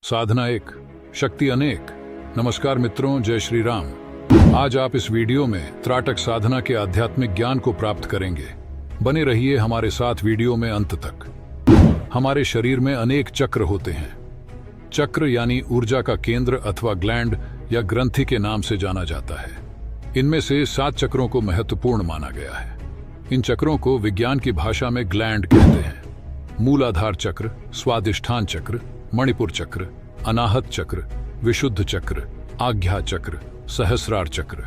साधना एक, शक्ति अनेक। नमस्कार मित्रों, जय श्री राम। आज आप इस वीडियो में त्राटक साधना के आध्यात्मिक ज्ञान को प्राप्त करेंगे। बने रहिए हमारे साथ वीडियो में अंत तक। हमारे शरीर में अनेक चक्र होते हैं। चक्र यानी ऊर्जा का केंद्र अथवा ग्लैंड या ग्रंथि के नाम से जाना जाता है। इनमें से 7 चक्रों को महत्वपूर्ण माना गया है। इन चक्रों को विज्ञान की भाषा में ग्लैंड कहते हैं। मूलाधार चक्र, स्वादिष्ठान चक्र, मणिपुर चक्र, अनाहत चक्र, विशुद्ध चक्र, आज्ञा चक्र, सहस्रार चक्र।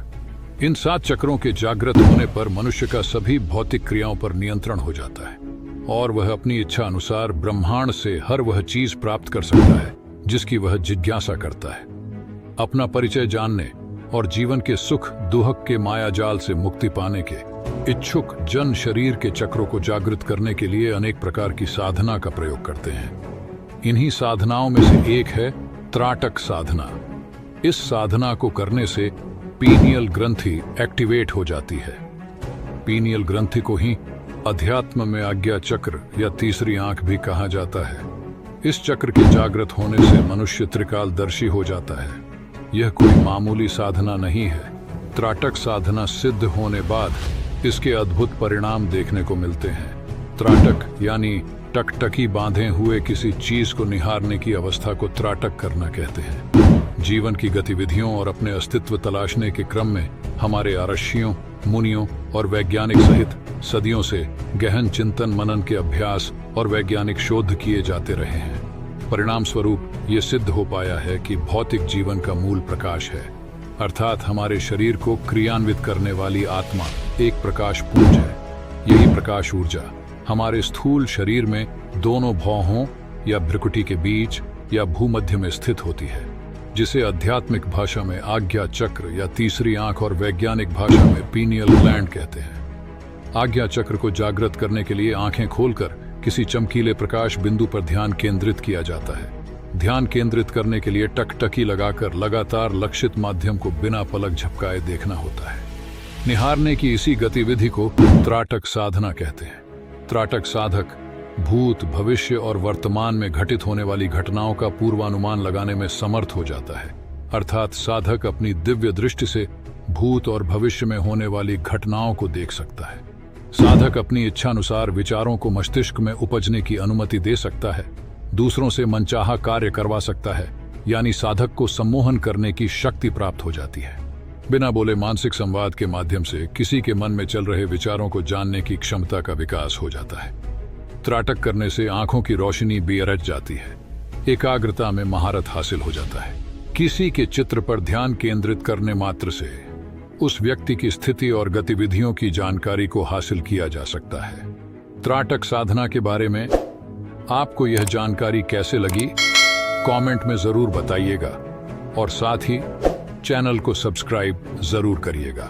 इन 7 चक्रों के जागृत होने पर मनुष्य का सभी भौतिक क्रियाओं पर नियंत्रण हो जाता है और वह अपनी इच्छा अनुसार ब्रह्मांड से हर वह चीज प्राप्त कर सकता है जिसकी वह जिज्ञासा करता है। अपना परिचय जानने और जीवन के सुख दुहक के माया जाल से मुक्ति पाने के इच्छुक जन शरीर के चक्रों को जागृत करने के लिए अनेक प्रकार की साधना का प्रयोग करते हैं। इन्हीं साधनाओं में से एक है त्राटक साधना। इस साधना को करने से पीनियल ग्रंथि एक्टिवेट हो जाती है। पीनियल ग्रंथि को ही अध्यात्म में आज्ञा चक्र या तीसरी आंख भी कहा जाता है। इस चक्र के जागृत होने से मनुष्य त्रिकालदर्शी हो जाता है। यह कोई मामूली साधना नहीं है। त्राटक साधना सिद्ध होने बाद इसके अद्भुत परिणाम देखने को मिलते हैं। त्राटक यानी टकटकी बांधे हुए किसी चीज को निहारने की अवस्था को त्राटक करना कहते हैं। जीवन की गतिविधियों और अपने अस्तित्व तलाशने के क्रम में हमारे आर्षियों, मुनियों और वैज्ञानिक सहित सदियों से गहन चिंतन मनन के अभ्यास और वैज्ञानिक शोध किए जाते रहे हैं। परिणाम स्वरूप ये सिद्ध हो पाया है कि भौतिक जीवन का मूल प्रकाश है, अर्थात हमारे शरीर को क्रियान्वित करने वाली आत्मा एक प्रकाश पुंज है। यही प्रकाश ऊर्जा हमारे स्थूल शरीर में दोनों भौहों या भ्रुकुटी के बीच या भूमध्य में स्थित होती है, जिसे आध्यात्मिक भाषा में आज्ञा चक्र या तीसरी आंख और वैज्ञानिक भाषा में पीनियल ग्लैंड कहते हैं। आज्ञा चक्र को जागृत करने के लिए आंखें खोलकर किसी चमकीले प्रकाश बिंदु पर ध्यान केंद्रित किया जाता है। ध्यान केंद्रित करने के लिए टकटकी लगाकर लगातार लक्षित माध्यम को बिना पलक झपकाए देखना होता है। निहारने की इसी गतिविधि को त्राटक साधना कहते हैं। त्राटक साधक भूत, भविष्य और वर्तमान में घटित होने वाली घटनाओं का पूर्वानुमान लगाने में समर्थ हो जाता है, अर्थात साधक अपनी दिव्य दृष्टि से भूत और भविष्य में होने वाली घटनाओं को देख सकता है। साधक अपनी इच्छानुसार विचारों को मस्तिष्क में उपजने की अनुमति दे सकता है, दूसरों से मनचाहा कार्य करवा सकता है, यानी साधक को सम्मोहन करने की शक्ति प्राप्त हो जाती है। बिना बोले मानसिक संवाद के माध्यम से किसी के मन में चल रहे विचारों को जानने की क्षमता का विकास हो जाता है। त्राटक करने से आंखों की रोशनी बेअरज जाती है, एकाग्रता में महारत हासिल हो जाता है। किसी के चित्र पर ध्यान केंद्रित करने मात्र से उस व्यक्ति की स्थिति और गतिविधियों की जानकारी को हासिल किया जा सकता है। त्राटक साधना के बारे में आपको यह जानकारी कैसे लगी, कमेंट में जरूर बताइएगा और साथ ही चैनल को सब्सक्राइब जरूर करिएगा।